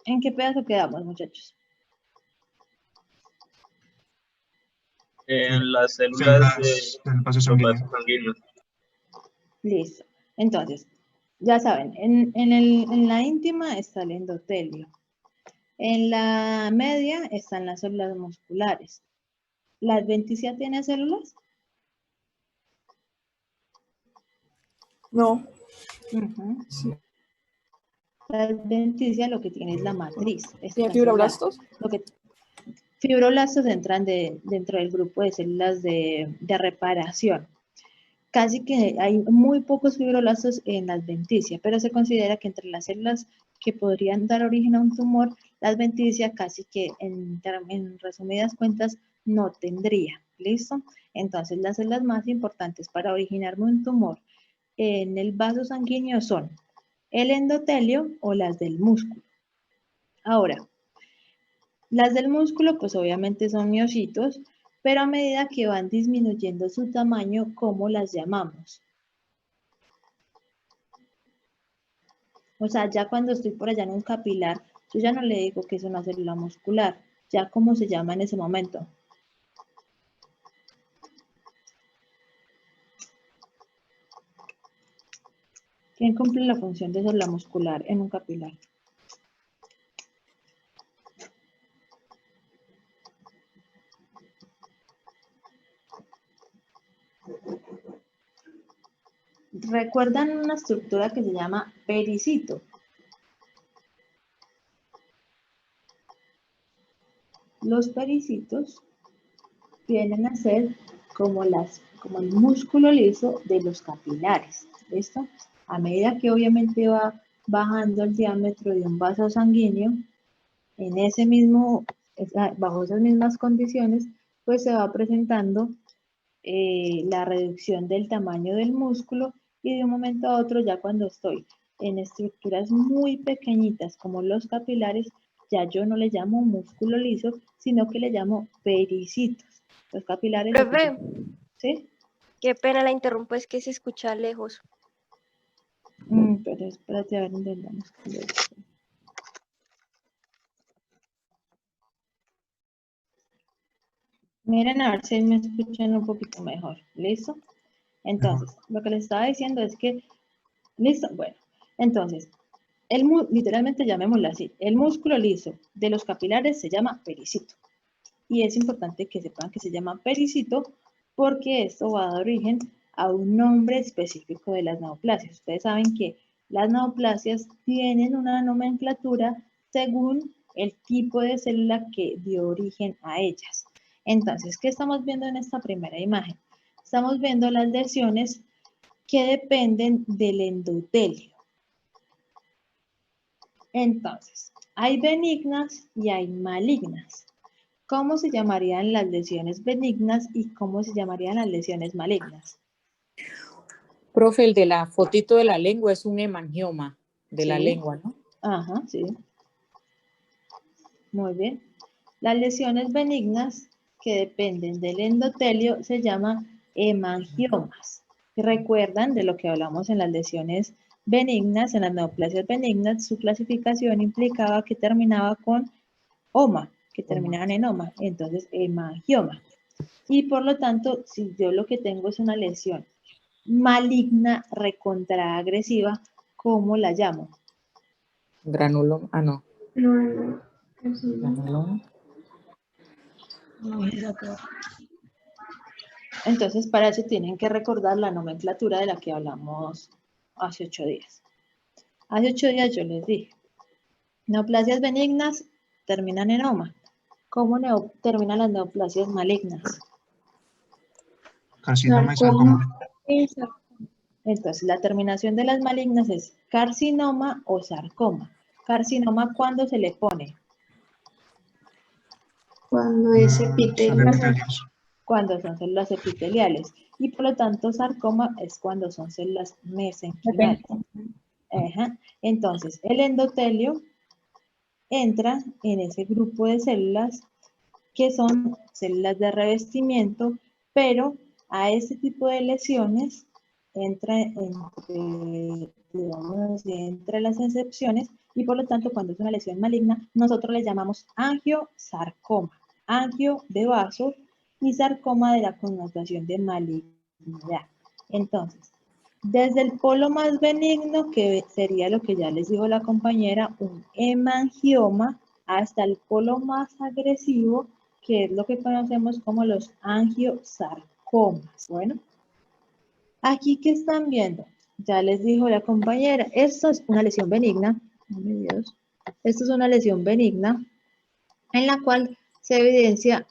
¿En qué pedazo quedamos, muchachos? En las células del vaso los sanguíneo. vasos sanguíneos. Listo. Entonces, ya saben, en la íntima está el endotelio. En la media están las células musculares. ¿La adventicia tiene células? No. Ujú. Sí. La adventicia lo que tiene es la matriz. ¿Tiene fibroblastos? Fibroblastos entran dentro del grupo de células de reparación. Casi que hay muy pocos fibroblastos en la adventicia, pero se considera que entre las células que podrían dar origen a un tumor, la adventicia casi que en resumidas cuentas no tendría. ¿Listo? Entonces las células más importantes para originarme un tumor en el vaso sanguíneo son el endotelio o las del músculo. Ahora, las del músculo pues obviamente son miocitos, pero a medida que van disminuyendo su tamaño, ¿cómo las llamamos? O sea, ya cuando estoy por allá en un capilar, yo ya no le digo que es una célula muscular, ya cómo se llama en ese momento. ¿Quién cumple la función de célula muscular en un capilar? ¿Recuerdan una estructura que se llama pericito? Los pericitos vienen a ser como el músculo liso de los capilares. ¿Listo? A medida que obviamente va bajando el diámetro de un vaso sanguíneo, bajo esas mismas condiciones, pues se va presentando la reducción del tamaño del músculo y de un momento a otro, ya cuando estoy en estructuras muy pequeñitas como los capilares, ya yo no le llamo músculo liso, sino que le llamo pericitos. Los capilares... Profe, ¿sí? qué pena la interrumpo, es que se escucha lejos. Pero espérate, a ver, intentamos. Miren a ver si me escuchan un poquito mejor. ¿Listo? Entonces, lo que les estaba diciendo es que, listo, bueno, entonces, literalmente llamémoslo así, el músculo liso de los capilares se llama pericito. Y es importante que sepan que se llama pericito porque esto va a dar origen a un nombre específico de las neoplasias. Ustedes saben que las neoplasias tienen una nomenclatura según el tipo de célula que dio origen a ellas. Entonces, ¿qué estamos viendo en esta primera imagen? Estamos viendo las lesiones que dependen del endotelio. Entonces, hay benignas y hay malignas. ¿Cómo se llamarían las lesiones benignas y cómo se llamarían las lesiones malignas? Profe, el de la fotito de la lengua es un hemangioma de la lengua, ¿no? Ajá, sí. Muy bien. Las lesiones benignas que dependen del endotelio se llaman hemangiomas. ¿Recuerdan de lo que hablamos en las lesiones benignas, en las neoplasias benignas? Su clasificación implicaba que terminaba con oma, que terminaban en oma, entonces hemangioma. Y por lo tanto, si yo lo que tengo es una lesión maligna recontraagresiva, ¿cómo la llamo? Granuloma, no. No. Granuloma. Entonces, para eso tienen que recordar la nomenclatura de la que hablamos hace 8 días. Hace 8 días yo les dije, neoplasias benignas terminan en oma. ¿Cómo terminan las neoplasias malignas? Carcinoma y sarcoma. Entonces, la terminación de las malignas es carcinoma o sarcoma. Carcinoma, ¿cuándo se le pone? Cuando es epitelio. Cuando son células epiteliales. Y por lo tanto, sarcoma es cuando son células mesenquimales. Ajá. Entonces, el endotelio entra en ese grupo de células que son células de revestimiento, pero a este tipo de lesiones entra entre las excepciones y por lo tanto cuando es una lesión maligna, nosotros le llamamos angiosarcoma, angio de vaso y sarcoma de la connotación de malignidad. Entonces, desde el polo más benigno, que sería lo que ya les dijo la compañera, un hemangioma, hasta el polo más agresivo, que es lo que conocemos como los angiosarcomas. Bueno, aquí que están viendo, ya les dijo la compañera, esto es una lesión benigna, esto es una lesión benigna en la cual se evidencia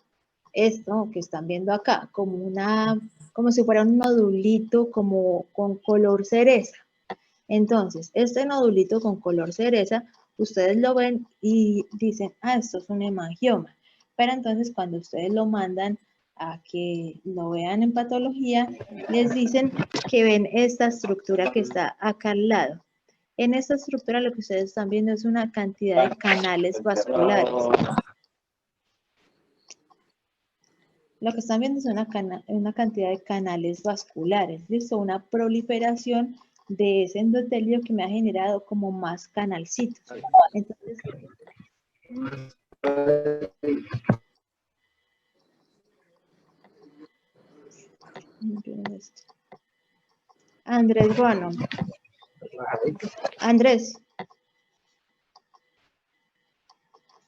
esto que están viendo acá, como si fuera un nodulito como con color cereza. Entonces, este nodulito con color cereza, ustedes lo ven y dicen, ah, esto es un hemangioma. Pero entonces cuando ustedes lo mandan a que lo vean en patología, les dicen que ven esta estructura que está acá al lado. En esta estructura lo que ustedes están viendo es una cantidad de canales vasculares. Lo que están viendo es una cantidad de canales vasculares, ¿listo? Una proliferación de ese endotelio que me ha generado como más canalcitos. Entonces, Andrés, bueno. Andrés.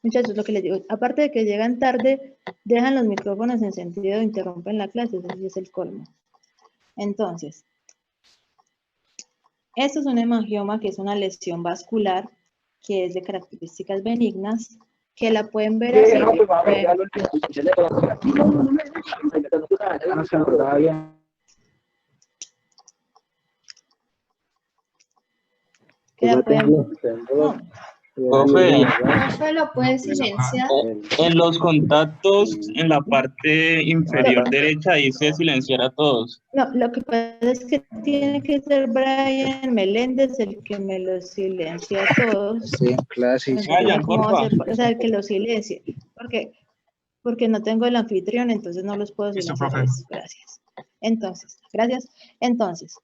Muchachos, lo que les digo, aparte de que llegan tarde, dejan los micrófonos encendidos e interrumpen la clase, eso sí es el colmo. Entonces, esto es un hemangioma que es una lesión vascular que es de características benignas, que la pueden ver así. Que la pueden... No. Profe, Profe, ¿lo puede silenciar? en los contactos, en la parte inferior derecha, dice silenciar a todos. No, lo que pasa es que tiene que ser Brian Meléndez el que me lo silencia a todos. Sí, clase. Vayan, ¿Cómo va a porfa. ser? O sea, el que lo silencie. Porque no tengo el anfitrión, entonces no los puedo silenciar. Gracias. Entonces, gracias. Entonces,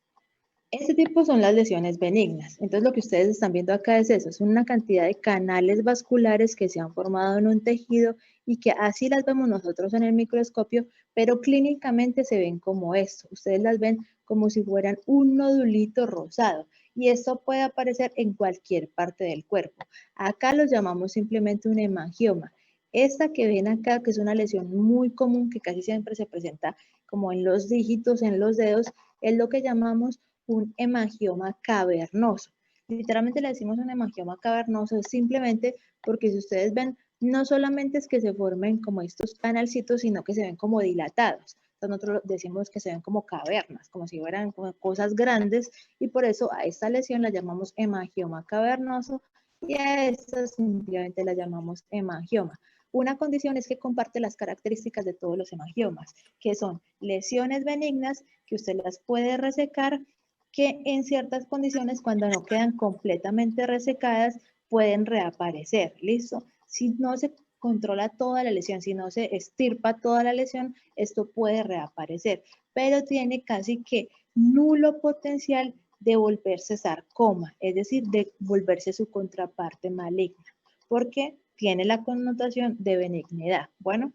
este tipo son las lesiones benignas. Entonces, lo que ustedes están viendo acá es eso, es una cantidad de canales vasculares que se han formado en un tejido y que así las vemos nosotros en el microscopio, pero clínicamente se ven como esto. Ustedes las ven como si fueran un nodulito rosado y esto puede aparecer en cualquier parte del cuerpo. Acá los llamamos simplemente un hemangioma. Esta que ven acá, que es una lesión muy común que casi siempre se presenta como en los dígitos, en los dedos, es lo que llamamos un hemangioma cavernoso. Literalmente le decimos un hemangioma cavernoso simplemente porque si ustedes ven, no solamente es que se formen como estos canalcitos, sino que se ven como dilatados. Entonces nosotros decimos que se ven como cavernas, como si fueran como cosas grandes, y por eso a esta lesión la llamamos hemangioma cavernoso y a esta simplemente la llamamos hemangioma. Una condición es que comparte las características de todos los hemangiomas, que son lesiones benignas que usted las puede resecar, que en ciertas condiciones, cuando no quedan completamente resecadas, pueden reaparecer, ¿listo? Si no se controla toda la lesión, si no se estirpa toda la lesión, esto puede reaparecer, pero tiene casi que nulo potencial de volverse sarcoma, es decir, de volverse su contraparte maligna, porque tiene la connotación de benignidad. Bueno,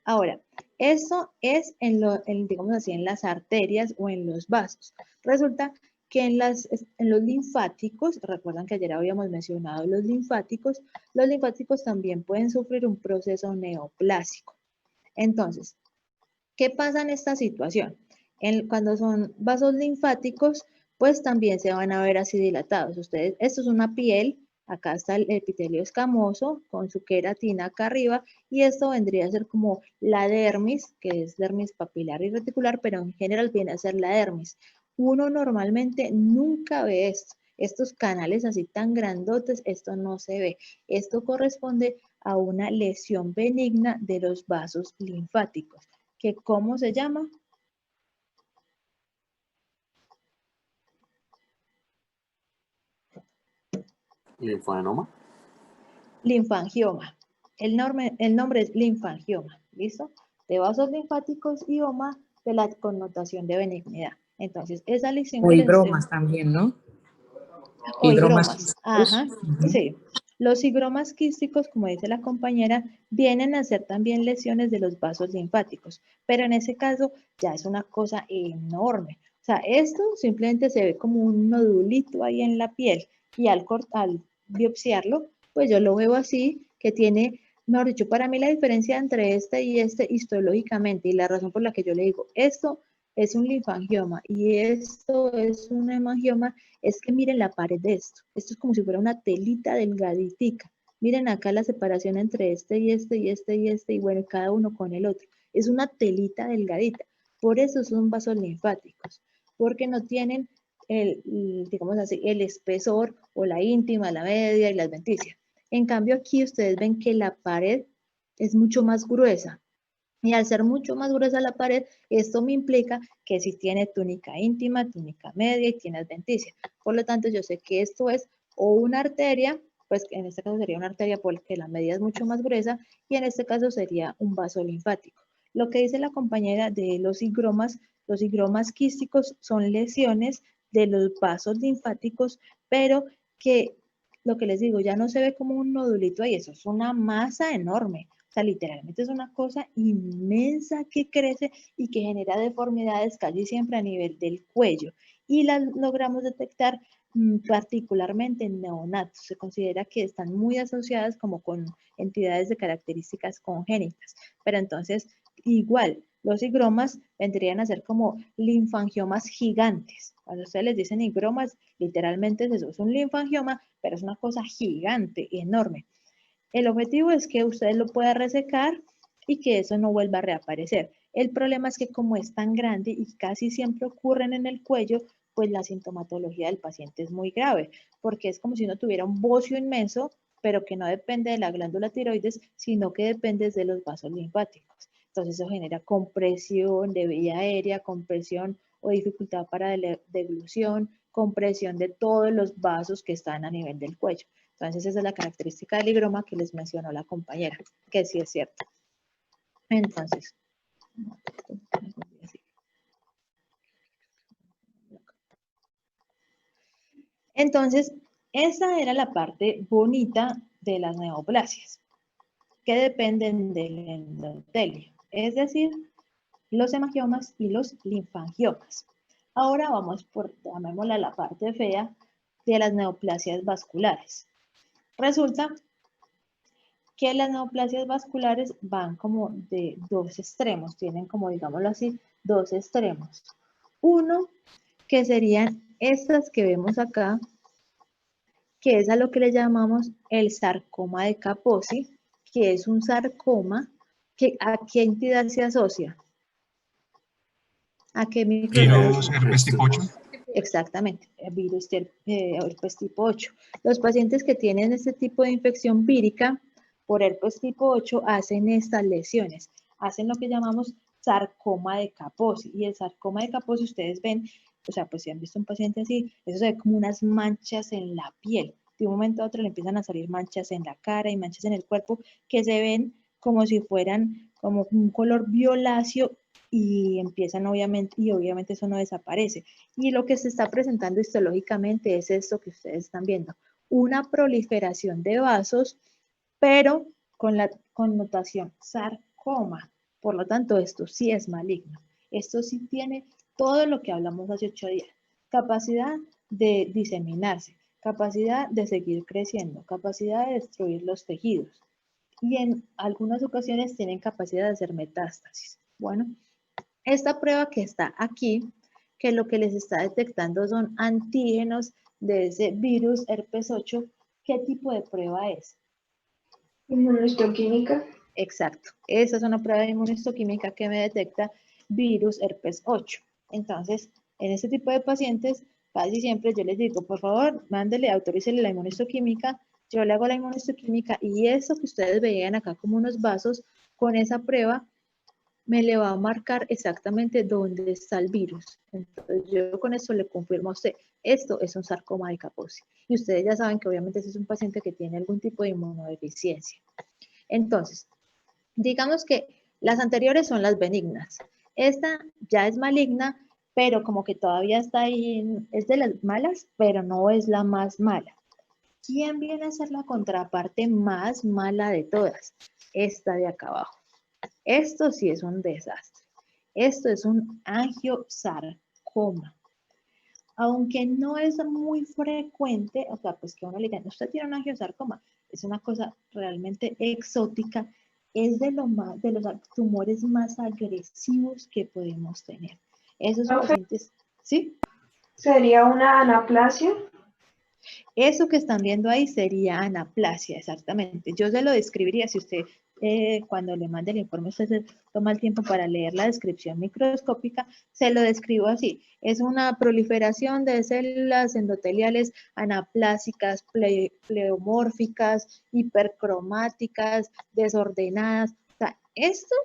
ahora, eso es digamos así, en las arterias o en los vasos. Resulta que en los linfáticos, recuerdan que ayer habíamos mencionado los linfáticos también pueden sufrir un proceso neoplásico. Entonces, ¿qué pasa en esta situación? Cuando son vasos linfáticos, pues también se van a ver así dilatados. Esto es una piel, acá está el epitelio escamoso con su queratina acá arriba, y esto vendría a ser como la dermis, que es dermis papilar y reticular, pero en general viene a ser la dermis. Uno normalmente nunca ve esto. Estos canales así tan grandotes, esto no se ve. Esto corresponde a una lesión benigna de los vasos linfáticos. ¿Que cómo se llama? ¿Linfanoma? Linfangioma. El nombre es linfangioma, ¿listo? De vasos linfáticos y oma de la connotación de benignidad. Entonces, esa lesión O que les estoy... hidromas también, ¿no? O Higromas higromas. quísticos. Ajá, sí. Los higromas quísticos, como dice la compañera, vienen a ser también lesiones de los vasos linfáticos, pero en ese caso ya es una cosa enorme. O sea, esto simplemente se ve como un nodulito ahí en la piel y al biopsiarlo, pues yo lo veo así, que tiene, mejor dicho, para mí la diferencia entre este y este histológicamente y la razón por la que yo le digo, esto es un linfangioma y esto es un hemangioma, es que miren la pared de esto. Esto es como si fuera una telita delgaditica. Miren acá la separación entre este y este y este y este y bueno, cada uno con el otro. Es una telita delgadita. Por eso son vasos linfáticos, porque no tienen digamos así, el espesor o la íntima, la media y la adventicia. En cambio aquí ustedes ven que la pared es mucho más gruesa. Y al ser mucho más gruesa la pared, esto me implica que si tiene túnica íntima, túnica media y tiene adventicia. Por lo tanto, yo sé que esto es o una arteria, pues en este caso sería una arteria porque la media es mucho más gruesa, y en este caso sería un vaso linfático. Lo que dice la compañera de los higromas quísticos son lesiones de los vasos linfáticos, pero que lo que les digo, ya no se ve como un nodulito ahí, eso es una masa enorme. O sea, literalmente es una cosa inmensa que crece y que genera deformidades casi siempre a nivel del cuello. Y las logramos detectar particularmente en neonatos. Se considera que están muy asociadas como con entidades de características congénitas. Pero entonces, igual, los higromas vendrían a ser como linfangiomas gigantes. Cuando ustedes les dicen higromas, literalmente eso es un linfangioma, pero es una cosa gigante, enorme. El objetivo es que usted lo pueda resecar y que eso no vuelva a reaparecer. El problema es que como es tan grande y casi siempre ocurren en el cuello, pues la sintomatología del paciente es muy grave, porque es como si uno tuviera un bocio inmenso, pero que no depende de la glándula tiroides, sino que depende de los vasos linfáticos. Entonces eso genera compresión de vía aérea, compresión o dificultad para la deglución, compresión de todos los vasos que están a nivel del cuello. Entonces esa es la característica del higroma que les mencionó la compañera, que sí es cierto. Entonces, esa era la parte bonita de las neoplasias, que dependen del endotelio, es decir, los hemangiomas y los linfangiomas. Ahora vamos por, llamémosla la parte fea, de las neoplasias vasculares. Resulta que las neoplasias vasculares van como de dos extremos, tienen como, digámoslo así, dos extremos. Uno, que serían estas que vemos acá, que es a lo que le llamamos el sarcoma de Kaposi, que es un sarcoma que ¿a qué entidad se asocia? ¿A qué Virus herpes tipo 8. Exactamente, virus herpes tipo 8. Los pacientes que tienen este tipo de infección vírica por herpes tipo 8 hacen estas lesiones, hacen lo que llamamos sarcoma de Kaposi. Y el sarcoma de Kaposi, ustedes ven, o sea, pues si han visto un paciente así, eso se ve como unas manchas en la piel. De un momento a otro le empiezan a salir manchas en la cara y manchas en el cuerpo que se ven como si fueran como un color violáceo y empiezan obviamente eso no desaparece. Y lo que se está presentando histológicamente es esto que ustedes están viendo, una proliferación de vasos, pero con la connotación sarcoma. Por lo tanto, esto sí es maligno. Esto sí tiene todo lo que hablamos hace 8 días. Capacidad de diseminarse, capacidad de seguir creciendo, capacidad de destruir los tejidos. Y en algunas ocasiones tienen capacidad de hacer metástasis. Bueno, esta prueba que está aquí, que lo que les está detectando son antígenos de ese virus herpes 8, ¿qué tipo de prueba es? Inmunohistoquímica. Exacto, esa es una prueba de inmunohistoquímica que me detecta virus herpes 8. Entonces, en este tipo de pacientes, casi siempre yo les digo, por favor, mándele, autorícele la inmunohistoquímica, yo le hago la inmunohistoquímica y eso que ustedes veían acá como unos vasos, con esa prueba me le va a marcar exactamente dónde está el virus. Entonces yo con esto le confirmo a usted, esto es un sarcoma de Kaposi. Y ustedes ya saben que obviamente ese es un paciente que tiene algún tipo de inmunodeficiencia. Entonces, digamos que las anteriores son las benignas. Esta ya es maligna pero como que todavía está ahí, es de las malas, pero no es la más mala. ¿Quién viene a ser la contraparte más mala de todas? Esta de acá abajo. Esto sí es un desastre. Esto es un angiosarcoma. Aunque no es muy frecuente, o sea, pues que uno le diga, usted tiene un angiosarcoma, es una cosa realmente exótica, es de los tumores más agresivos que podemos tener. Esos Profe, pacientes, ¿sí? ¿sería una anaplasia? Eso que están viendo ahí sería anaplasia, exactamente. Yo se lo describiría, si usted cuando le mande el informe, usted se toma el tiempo para leer la descripción microscópica, se lo describo así. Es una proliferación de células endoteliales anaplásicas, pleomórficas, hipercromáticas, desordenadas. O sea, esto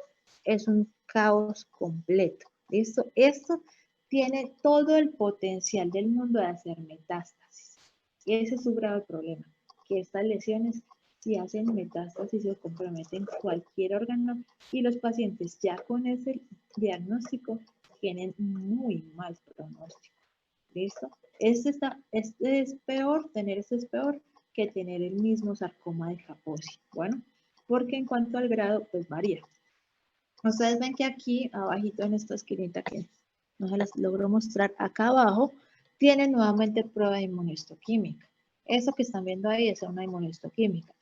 es un caos completo. ¿Listo? Esto tiene todo el potencial del mundo de hacer metástasis. Y ese es su grave problema, que estas lesiones, si hacen metástasis, se comprometen cualquier órgano y los pacientes ya con ese diagnóstico tienen muy mal pronóstico. ¿Listo? Este es peor, tener esto es peor que tener el mismo sarcoma de Kaposi. Bueno, porque en cuanto al grado, pues varía. Ustedes ven que aquí, abajito en esta esquinita que no se las logro mostrar, acá abajo, tienen nuevamente prueba de inmunohistoquímica. Eso que están viendo ahí es una inmunohistoquímica.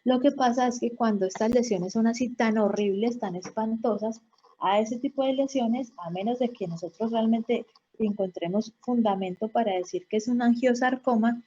Lo que pasa es que cuando estas lesiones son así tan horribles, tan espantosas, a ese tipo de lesiones, a menos de que nosotros realmente encontremos fundamento para decir que es un angiosarcoma,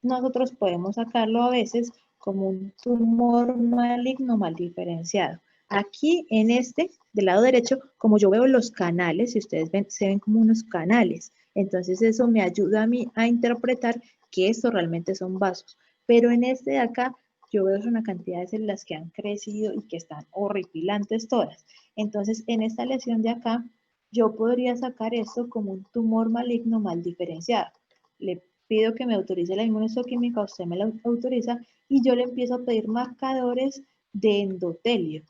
nosotros podemos sacarlo a veces como un tumor maligno mal diferenciado. Aquí en este, del lado derecho, como yo veo los canales, si ustedes ven, se ven como unos canales. Entonces eso me ayuda a mí a interpretar que estos realmente son vasos. Pero en este de acá, yo veo una cantidad de células que han crecido y que están horripilantes todas. Entonces en esta lesión de acá, yo podría sacar esto como un tumor maligno mal diferenciado. Le pido que me autorice la inmunohistoquímica, usted me la autoriza y yo le empiezo a pedir marcadores de endotelio.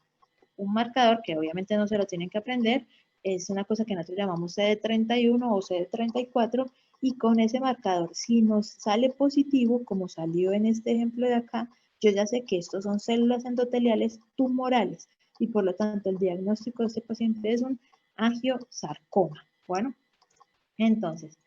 Un marcador que obviamente no se lo tienen que aprender, es una cosa que nosotros llamamos CD31 o CD34 y con ese marcador, si nos sale positivo, como salió en este ejemplo de acá, yo ya sé que estos son células endoteliales tumorales y por lo tanto el diagnóstico de este paciente es un angiosarcoma. Bueno, entonces,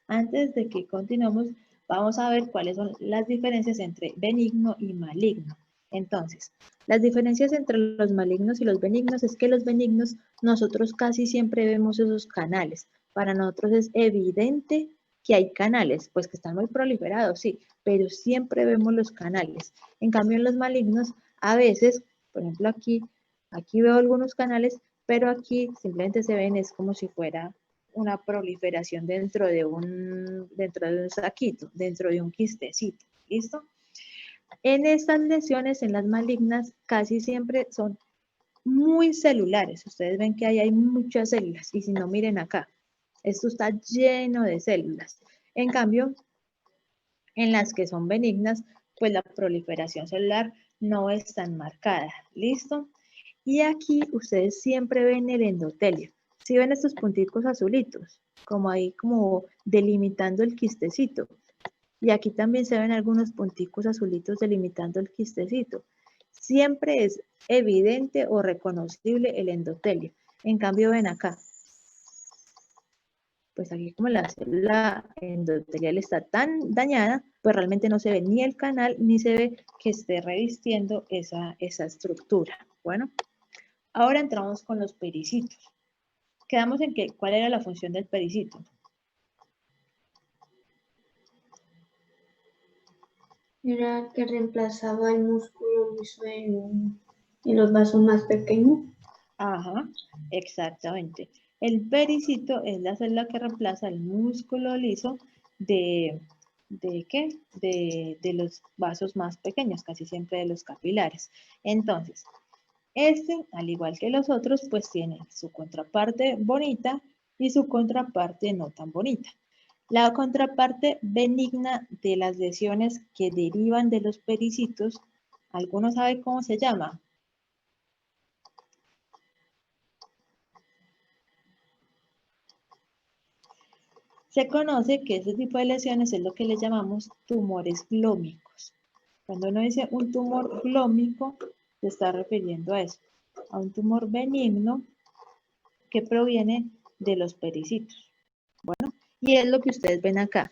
antes de que continuemos, vamos a ver cuáles son las diferencias entre benigno y maligno. Entonces, las diferencias entre los malignos y los benignos es que los benignos nosotros casi siempre vemos esos canales. Para nosotros es evidente que hay canales, pues que están muy proliferados, sí, pero siempre vemos los canales. En cambio, en los malignos, a veces, por ejemplo aquí veo algunos canales, pero aquí simplemente se ven, es como si fuera una proliferación dentro de un saquito, dentro de un quistecito. ¿Listo? En estas lesiones, en las malignas, casi siempre son muy celulares. Ustedes ven que ahí hay muchas células. Y si no, miren acá. Esto está lleno de células. En cambio, en las que son benignas, pues la proliferación celular no es tan marcada. ¿Listo? Y aquí ustedes siempre ven el endotelio. ¿Sí ven estos punticos azulitos? Como ahí, como delimitando el quistecito. Y aquí también se ven algunos punticos azulitos delimitando el quistecito. Siempre es evidente o reconocible el endotelio. En cambio, ven acá. Pues aquí como la célula endotelial está tan dañada, pues realmente no se ve ni el canal, ni se ve que esté revistiendo esa estructura. Bueno, ahora entramos con los pericitos. Quedamos en que, ¿cuál era la función del pericito? Era que reemplazaba el músculo liso en los vasos más pequeños. Ajá, exactamente. El pericito es la célula que reemplaza el músculo liso ¿de qué? De los vasos más pequeños, casi siempre de los capilares. Entonces, este, al igual que los otros, pues tiene su contraparte bonita y su contraparte no tan bonita. La contraparte benigna de las lesiones que derivan de los pericitos, ¿alguno sabe cómo se llama? Se conoce que ese tipo de lesiones es lo que le llamamos tumores glómicos. Cuando uno dice un tumor glómico, se está refiriendo a eso, a un tumor benigno que proviene de los pericitos. Bueno, y es lo que ustedes ven acá.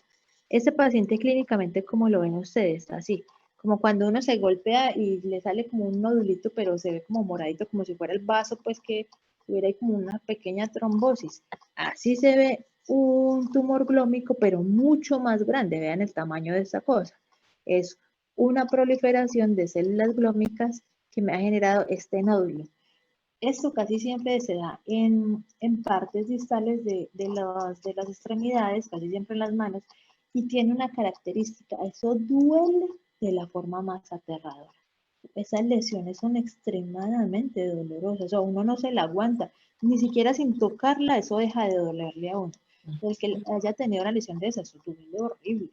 Este paciente clínicamente, como lo ven ustedes, así, como cuando uno se golpea y le sale como un nodulito, pero se ve como moradito, como si fuera el vaso, pues que hubiera ahí como una pequeña trombosis. Así se ve un tumor glómico, pero mucho más grande. Vean el tamaño de esta cosa. Es una proliferación de células glómicas que me ha generado este nódulo. Esto casi siempre se da en partes distales de las extremidades, casi siempre en las manos, y tiene una característica, eso duele de la forma más aterradora. Esas lesiones son extremadamente dolorosas, o sea, uno no se la aguanta, ni siquiera sin tocarla, eso deja de dolerle a uno. El que haya tenido una lesión de esas, eso duele horrible.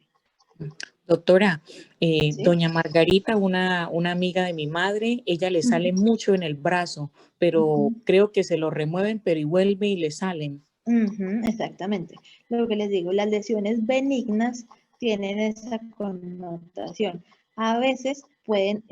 Doctora, ¿Sí? doña Margarita, una amiga de mi madre, ella le sale mucho en el brazo, pero creo que se lo remueven, pero y vuelve y le salen. Exactamente. Lo que les digo, las lesiones benignas tienen esa connotación. A veces pueden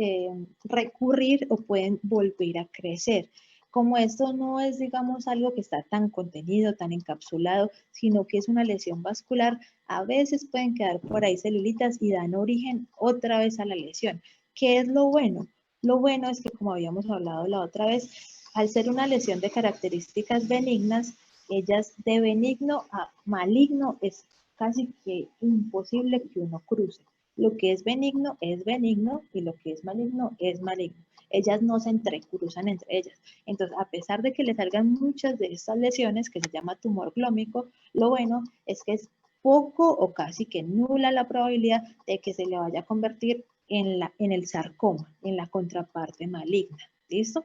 recurrir o pueden volver a crecer. Como esto no es, digamos, algo que está tan contenido, tan encapsulado, sino que es una lesión vascular, a veces pueden quedar por ahí celulitas y dan origen otra vez a la lesión. ¿Qué es lo bueno? Lo bueno es que, como habíamos hablado la otra vez, al ser una lesión de características benignas, ellas de benigno a maligno es casi que imposible que uno cruce. Lo que es benigno y lo que es maligno es maligno. Ellas no se entrecruzan entre ellas. Entonces, a pesar de que le salgan muchas de estas lesiones, que se llama tumor glómico, lo bueno es que es poco o casi que nula la probabilidad de que se le vaya a convertir en el sarcoma, en la contraparte maligna. ¿Listo?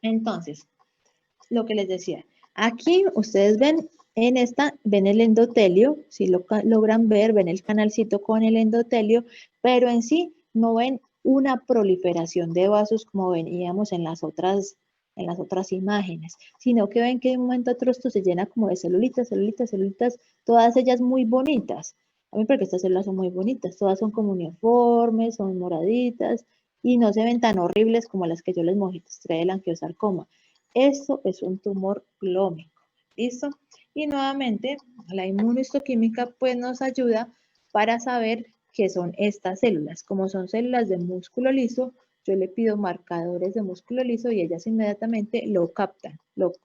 Entonces, lo que les decía, aquí ustedes ven, ven el endotelio, si lo logran ver, ven el canalcito con el endotelio, pero en sí no ven una proliferación de vasos como veníamos en las otras imágenes, sino que ven que de un momento a otro esto se llena como de celulitas, todas ellas muy bonitas. A mí porque estas células son muy bonitas, todas son como uniformes, son moraditas y no se ven tan horribles como las que yo les mostré del angiosarcoma. Esto es un tumor glómico, ¿listo? Y nuevamente, la inmunohistoquímica pues nos ayuda para saber qué son estas células. Como son células de músculo liso, yo le pido marcadores de músculo liso y ellas inmediatamente lo captan, lo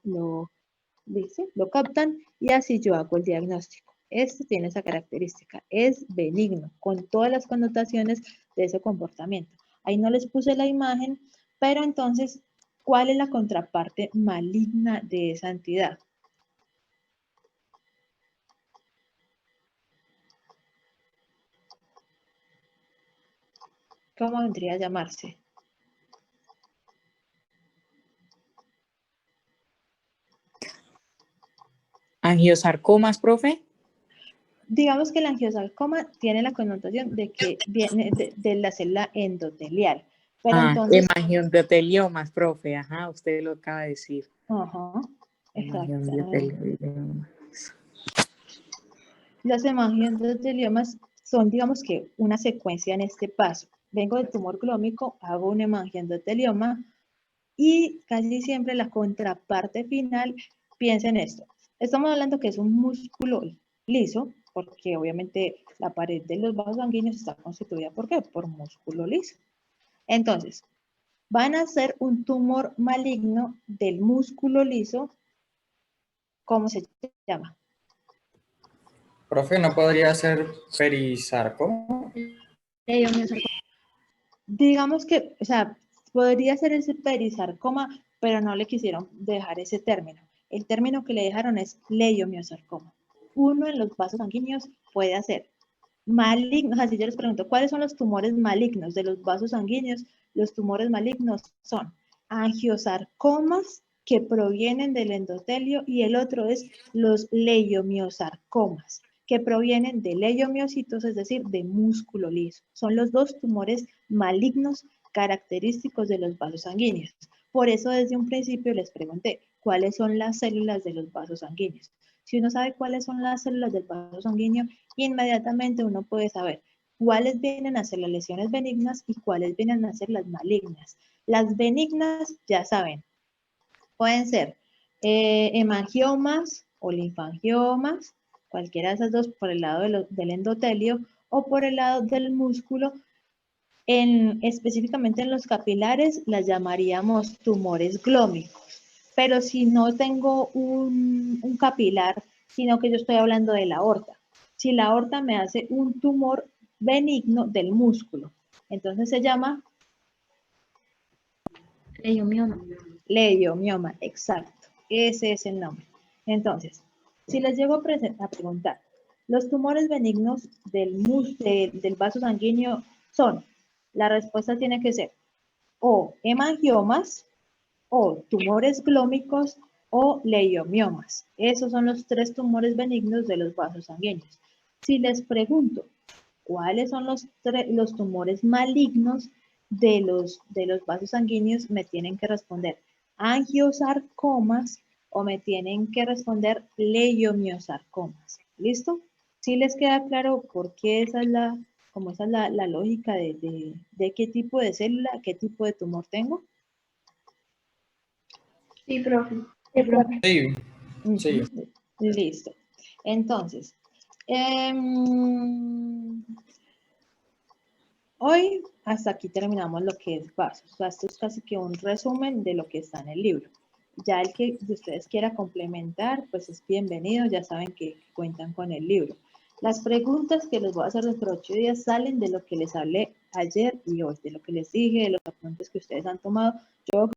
captan y así yo hago el diagnóstico. Esto tiene esa característica, es benigno, con todas las connotaciones de ese comportamiento. Ahí no les puse la imagen, pero entonces, ¿cuál es la contraparte maligna de esa entidad? ¿Cómo vendría a llamarse? ¿Angiosarcomas, profe? Digamos que el angiosarcoma tiene la connotación de que viene de la célula endotelial. Pero entonces, hemangioendoteliomas, profe. Ajá, usted lo acaba de decir. ajá, exactamente. Hemangioendoteliomas. Los hemangioendoteliomas son, digamos que, una secuencia en este paso. Vengo del tumor glómico, hago un hemangiendotelioma y casi siempre la contraparte final, piensa en esto. Estamos hablando que es un músculo liso, porque obviamente la pared de los vasos sanguíneos está constituida, ¿por qué? Por músculo liso. Entonces, van a ser un tumor maligno del músculo liso, ¿cómo se llama? Profe, ¿no podría ser perisarcoma? Digamos que, o sea, podría ser ese perisarcoma, pero no le quisieron dejar ese término. El término que le dejaron es leiomiosarcoma. Uno en los vasos sanguíneos puede hacer malignos. Así yo les pregunto, ¿cuáles son los tumores malignos de los vasos sanguíneos? Los tumores malignos son angiosarcomas que provienen del endotelio y el otro es los leiomiosarcomas que provienen de leiomiocitos, es decir, de músculo liso. Son los dos tumores malignos característicos de los vasos sanguíneos. Por eso desde un principio les pregunté, ¿cuáles son las células de los vasos sanguíneos? Si uno sabe cuáles son las células del vaso sanguíneo, inmediatamente uno puede saber cuáles vienen a ser las lesiones benignas y cuáles vienen a ser las malignas. Las benignas, ya saben, pueden ser hemangiomas o linfangiomas, cualquiera de esas dos por el lado del endotelio o por el lado del músculo. Específicamente en los capilares las llamaríamos tumores glómicos. Pero si no tengo un capilar, sino que yo estoy hablando de la aorta. Si la aorta me hace un tumor benigno del músculo, entonces se llama Leiomioma. leiomioma, exacto. Ese es el nombre. Entonces, si les llego a preguntar, los tumores benignos del vaso sanguíneo son, la respuesta tiene que ser o hemangiomas, o tumores glómicos, o leiomiomas. Esos son los 3 tumores benignos de los vasos sanguíneos. Si les pregunto, ¿cuáles son los tumores malignos de los vasos sanguíneos? Me tienen que responder angiosarcomas o me tienen que responder leiomiosarcomas. ¿Listo? ¿Sí les queda claro por qué esa es la lógica de qué tipo de célula, qué tipo de tumor tengo? Sí, profe. Sí, sí. Listo. Entonces, hoy hasta aquí terminamos lo que es vasos. O sea, esto es casi que un resumen de lo que está en el libro. Ya el que ustedes quiera complementar, pues es bienvenido. Ya saben que cuentan con el libro. Las preguntas que les voy a hacer dentro de 8 días salen de lo que les hablé ayer y hoy, de lo que les dije, de los apuntes que ustedes han tomado. Yo